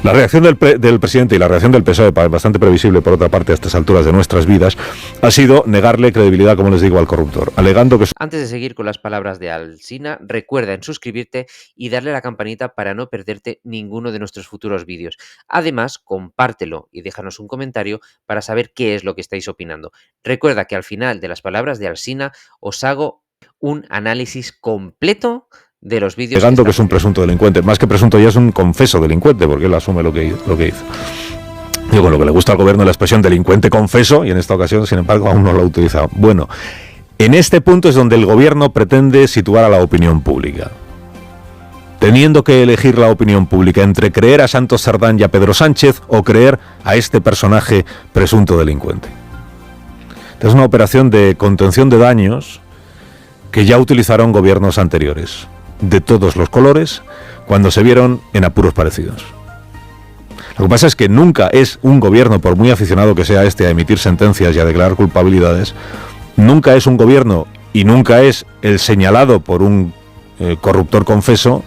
La reacción del presidente y la reacción del PSOE, bastante previsible por otra parte a estas alturas de nuestras vidas, ha sido negarle credibilidad, como les digo, al corruptor, alegando que... Antes de seguir con las palabras de Alsina, recuerda en suscribirte y darle a la campanita para no perderte ninguno de nuestros futuros vídeos. Además, compártelo y déjanos un comentario para saber qué es lo que estáis opinando. Recuerda que al final de las palabras de Alsina os hago un análisis completo de los vídeos Alegando que es un presunto delincuente, más que presunto ya es un confeso delincuente, porque él asume lo que hizo. Digo, lo que le gusta al gobierno es la expresión delincuente confeso, y en esta ocasión, sin embargo, aún no lo ha utilizado. Bueno, en este punto es donde el gobierno pretende situar a la opinión pública, teniendo que elegir la opinión pública entre creer a Santos Cerdán y a Pedro Sánchez o creer a este personaje presunto delincuente. Es una operación de contención de daños que ya utilizaron gobiernos anteriores, de todos los colores, cuando se vieron en apuros parecidos. Lo que pasa es que nunca es un gobierno, por muy aficionado que sea este a emitir sentencias y a declarar culpabilidades, nunca es un gobierno y nunca es el señalado por un corruptor confeso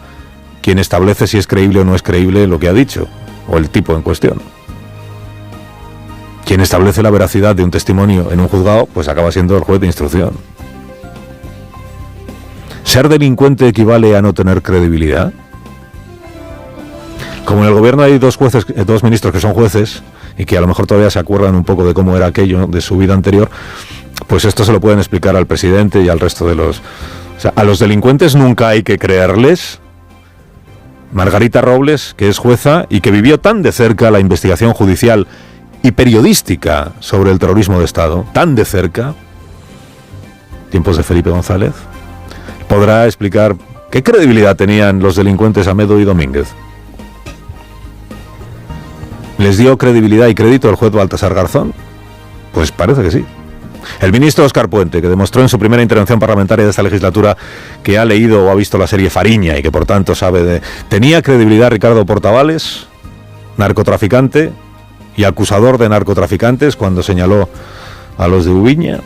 quien establece si es creíble o no es creíble lo que ha dicho, o el tipo en cuestión. Quien establece la veracidad de un testimonio en un juzgado, pues acaba siendo el juez de instrucción. ¿Ser delincuente equivale a no tener credibilidad? Como en el gobierno hay dos ministros que son jueces y que a lo mejor todavía se acuerdan un poco de cómo era aquello de su vida anterior, pues esto se lo pueden explicar al presidente y al resto de los... O sea, a los delincuentes nunca hay que creerles. Margarita Robles, que es jueza y que vivió tan de cerca la investigación judicial y periodística sobre el terrorismo de Estado, tan de cerca, tiempos de Felipe González, podrá explicar qué credibilidad tenían los delincuentes Amedo y Domínguez. ¿Les dio credibilidad y crédito el juez Baltasar Garzón? Pues parece que sí. El ministro Óscar Puente, que demostró en su primera intervención parlamentaria de esta legislatura que ha leído o ha visto la serie Fariña y que por tanto sabe de... ¿Tenía credibilidad Ricardo Portavales, narcotraficante y acusador de narcotraficantes, cuando señaló a los de Ubiña?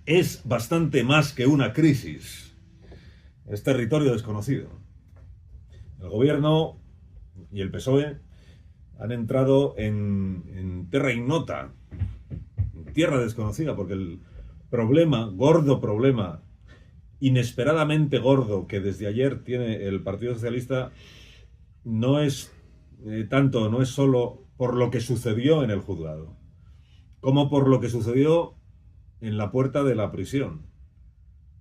Es bastante más que una crisis. Es territorio desconocido. El gobierno y el PSOE han entrado en terra ignota, en tierra desconocida, porque el problema, gordo problema, inesperadamente gordo, que desde ayer tiene el Partido Socialista, no es no es solo por lo que sucedió en el juzgado, como por lo que sucedió en la puerta de la prisión.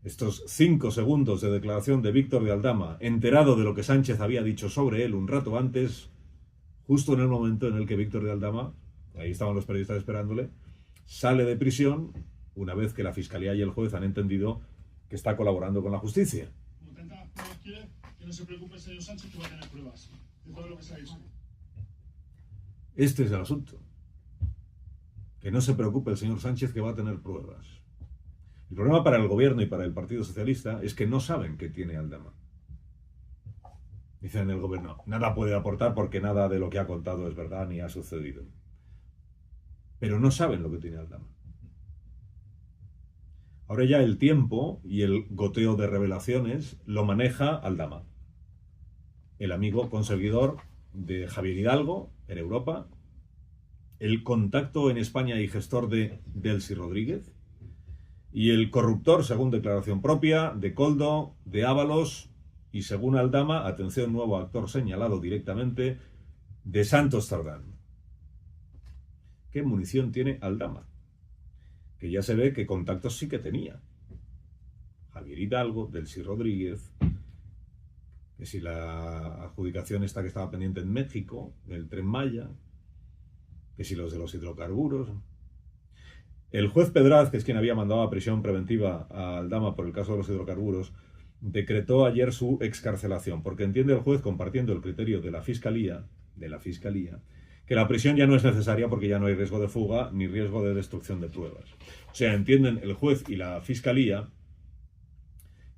Estos 5 segundos de declaración de Víctor de Aldama, enterado de lo que Sánchez había dicho sobre él un rato antes, justo en el momento en el que Víctor de Aldama, ahí estaban los periodistas esperándole, sale de prisión una vez que la Fiscalía y el juez han entendido que está colaborando con la justicia. Como tanta pruebas quiere, que no se preocupe el señor Sánchez, que va a tener pruebas de todo lo que se ha visto. Este es el asunto. Que no se preocupe el señor Sánchez, que va a tener pruebas. El problema para el gobierno y para el Partido Socialista es que no saben qué tiene Aldama. Dicen en el gobierno, nada puede aportar porque nada de lo que ha contado es verdad ni ha sucedido. Pero no saben lo que tiene Aldama. Ahora ya el tiempo y el goteo de revelaciones lo maneja Aldama, el amigo conseguidor de Javier Hidalgo en Europa, el contacto en España y gestor de Delcy Rodríguez, y el corruptor, según declaración propia, de Koldo, de Ábalos, y según Aldama, atención, nuevo actor señalado directamente, de Santos Cerdán. ¿Qué munición tiene Aldama? Que ya se ve que contactos sí que tenía. Javier Hidalgo, Delcy Rodríguez, que si la adjudicación esta que estaba pendiente en México, del Tren Maya, que si los de los hidrocarburos. El juez Pedraz, que es quien había mandado a prisión preventiva a Aldama por el caso de los hidrocarburos, decretó ayer su excarcelación, porque entiende el juez, compartiendo el criterio de la Fiscalía, que la prisión ya no es necesaria porque ya no hay riesgo de fuga ni riesgo de destrucción de pruebas. O sea, entienden el juez y la Fiscalía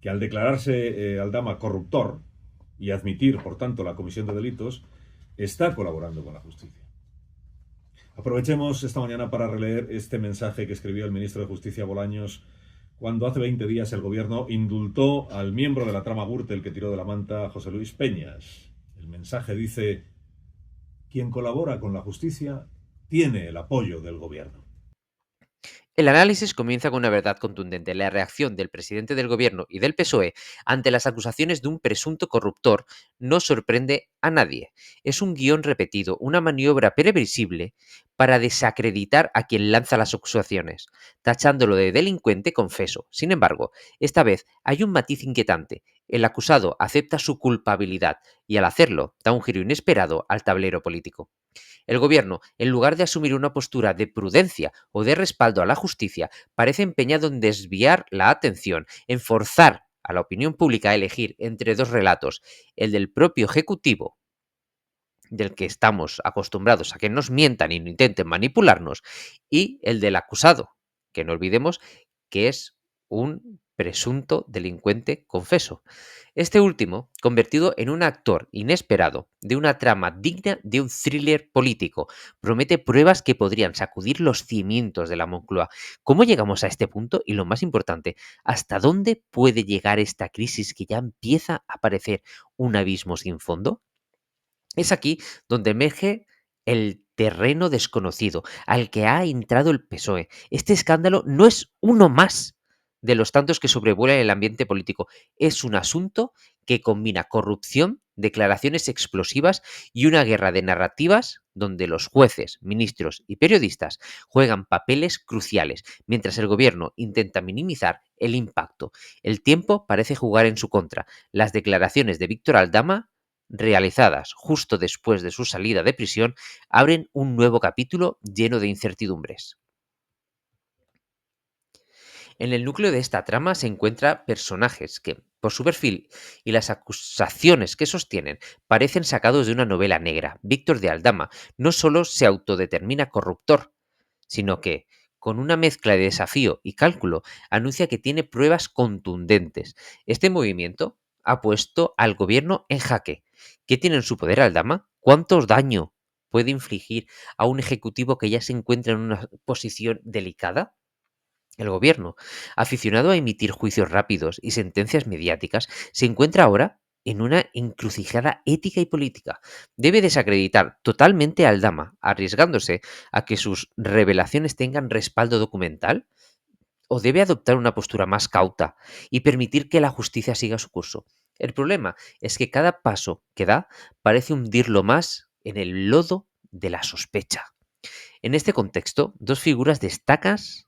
que al declararse Aldama corruptor y admitir, por tanto, la comisión de delitos, está colaborando con la justicia. Aprovechemos esta mañana para releer este mensaje que escribió el ministro de Justicia, Bolaños, cuando hace 20 días el gobierno indultó al miembro de la trama Gürtel que tiró de la manta, José Luis Peñas. El mensaje dice: Quien colabora con la justicia tiene el apoyo del gobierno. El análisis comienza con una verdad contundente. La reacción del presidente del gobierno y del PSOE ante las acusaciones de un presunto corruptor no sorprende a nadie. Es un guión repetido, una maniobra previsible para desacreditar a quien lanza las acusaciones, tachándolo de delincuente confeso. Sin embargo, esta vez hay un matiz inquietante. El acusado acepta su culpabilidad y al hacerlo da un giro inesperado al tablero político. El gobierno, en lugar de asumir una postura de prudencia o de respaldo a la justicia, parece empeñado en desviar la atención, en forzar a la opinión pública a elegir entre dos relatos, el del propio Ejecutivo, del que estamos acostumbrados a que nos mientan y no intenten manipularnos, y el del acusado, que no olvidemos que es un presunto delincuente confeso. Este último, convertido en un actor inesperado de una trama digna de un thriller político, promete pruebas que podrían sacudir los cimientos de la Moncloa. ¿Cómo llegamos a este punto? Y lo más importante, ¿hasta dónde puede llegar esta crisis que ya empieza a parecer un abismo sin fondo? Es aquí donde emerge el terreno desconocido al que ha entrado el PSOE. Este escándalo no es uno más de los tantos que sobrevuelan el ambiente político. Es un asunto que combina corrupción, declaraciones explosivas y una guerra de narrativas donde los jueces, ministros y periodistas juegan papeles cruciales, mientras el gobierno intenta minimizar el impacto. El tiempo parece jugar en su contra. Las declaraciones de Víctor Aldama realizadas justo después de su salida de prisión, abren un nuevo capítulo lleno de incertidumbres. En el núcleo de esta trama se encuentran personajes que, por su perfil y las acusaciones que sostienen, parecen sacados de una novela negra. Víctor de Aldama no solo se autodetermina corruptor, sino que, con una mezcla de desafío y cálculo, anuncia que tiene pruebas contundentes. Este movimiento ha puesto al gobierno en jaque. ¿Qué tiene en su poder Aldama? ¿Cuánto daño puede infligir a un ejecutivo que ya se encuentra en una posición delicada? El gobierno, aficionado a emitir juicios rápidos y sentencias mediáticas, se encuentra ahora en una encrucijada ética y política. Debe desacreditar totalmente a Aldama, arriesgándose a que sus revelaciones tengan respaldo documental, o debe adoptar una postura más cauta y permitir que la justicia siga su curso. El problema es que cada paso que da parece hundirlo más en el lodo de la sospecha. En este contexto, dos figuras destacadas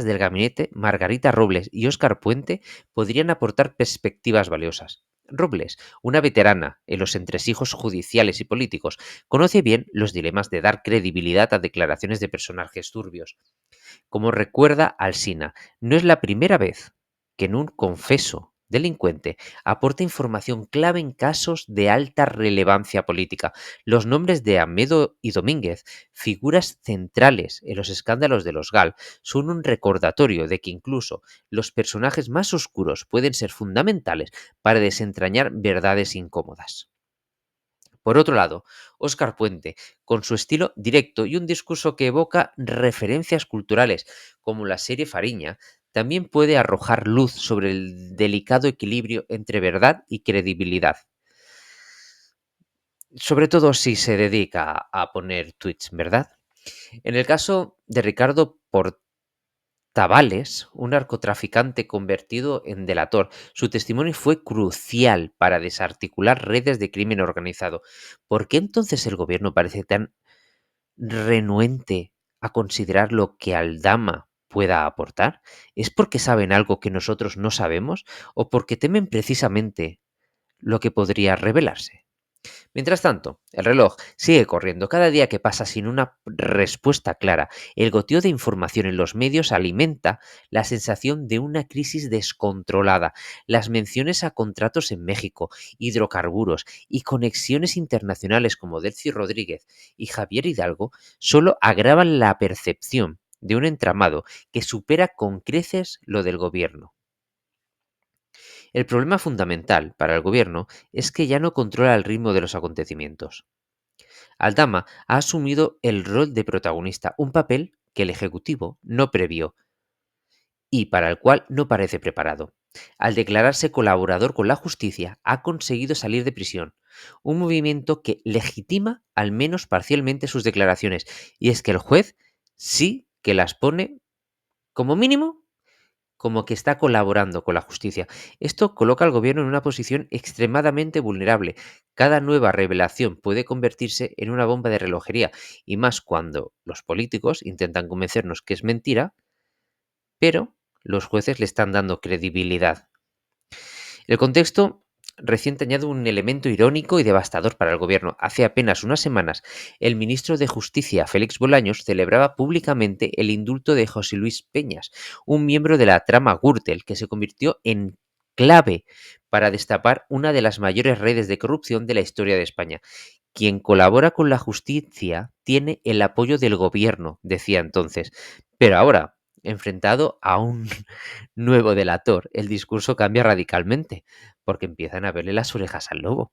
del gabinete, Margarita Robles y Óscar Puente, podrían aportar perspectivas valiosas. Robles, una veterana en los entresijos judiciales y políticos, conoce bien los dilemas de dar credibilidad a declaraciones de personajes turbios. Como recuerda Alsina, no es la primera vez que en un confeso delincuente aporta información clave en casos de alta relevancia política. Los nombres de Amedo y Domínguez, figuras centrales en los escándalos de los GAL, son un recordatorio de que incluso los personajes más oscuros pueden ser fundamentales para desentrañar verdades incómodas. Por otro lado, Óscar Puente, con su estilo directo y un discurso que evoca referencias culturales, como la serie Fariña, también puede arrojar luz sobre el delicado equilibrio entre verdad y credibilidad. Sobre todo si se dedica a poner tweets, ¿verdad? En el caso de Ricardo Portavales, un narcotraficante convertido en delator, su testimonio fue crucial para desarticular redes de crimen organizado. ¿Por qué entonces el gobierno parece tan renuente a considerar lo que Aldama pueda aportar? ¿Es porque saben algo que nosotros no sabemos o porque temen precisamente lo que podría revelarse? Mientras tanto, el reloj sigue corriendo cada día que pasa sin una respuesta clara. El goteo de información en los medios alimenta la sensación de una crisis descontrolada. Las menciones a contratos en México, hidrocarburos y conexiones internacionales como Delcy Rodríguez y Javier Hidalgo solo agravan la percepción de un entramado que supera con creces lo del gobierno. El problema fundamental para el gobierno es que ya no controla el ritmo de los acontecimientos. Aldama ha asumido el rol de protagonista, un papel que el Ejecutivo no previó y para el cual no parece preparado. al declararse colaborador con la justicia, ha conseguido salir de prisión. Un movimiento que legitima al menos parcialmente sus declaraciones. Y es que el juez sí que las pone como mínimo como que está colaborando con la justicia. Esto coloca al gobierno en una posición extremadamente vulnerable. Cada nueva revelación puede convertirse en una bomba de relojería, y más cuando los políticos intentan convencernos que es mentira, pero los jueces le están dando credibilidad. El contexto reciente añade un elemento irónico y devastador para el gobierno. Hace apenas unas semanas, el ministro de Justicia, Félix Bolaños, celebraba públicamente el indulto de José Luis Peñas, un miembro de la trama Gürtel, que se convirtió en clave para destapar una de las mayores redes de corrupción de la historia de España. Quien colabora con la justicia tiene el apoyo del gobierno, decía entonces. Pero ahora, enfrentado a un nuevo delator, el discurso cambia radicalmente, porque empiezan a verle las orejas al lobo.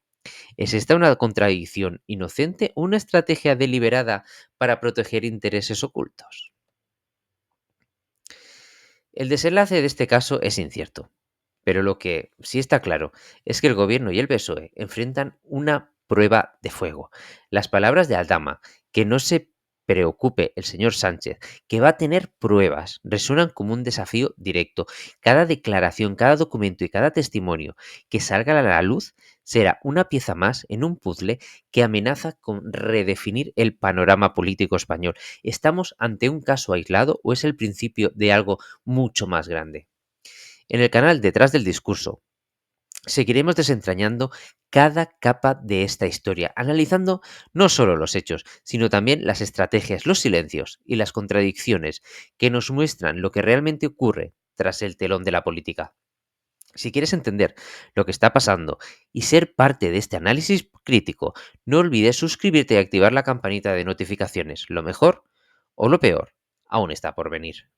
¿Es esta una contradicción inocente o una estrategia deliberada para proteger intereses ocultos? El desenlace de este caso es incierto, pero lo que sí está claro es que el gobierno y el PSOE enfrentan una prueba de fuego. Las palabras de Aldama, que no se preocupe el señor Sánchez, que va a tener pruebas, resuenan como un desafío directo. Cada declaración, cada documento y cada testimonio que salga a la luz será una pieza más en un puzzle que amenaza con redefinir el panorama político español. ¿Estamos ante un caso aislado o es el principio de algo mucho más grande? En el canal Detrás del Discurso seguiremos desentrañando cada capa de esta historia, analizando no solo los hechos, sino también las estrategias, los silencios y las contradicciones que nos muestran lo que realmente ocurre tras el telón de la política. Si quieres entender lo que está pasando y ser parte de este análisis crítico, no olvides suscribirte y activar la campanita de notificaciones. Lo mejor o lo peor aún está por venir.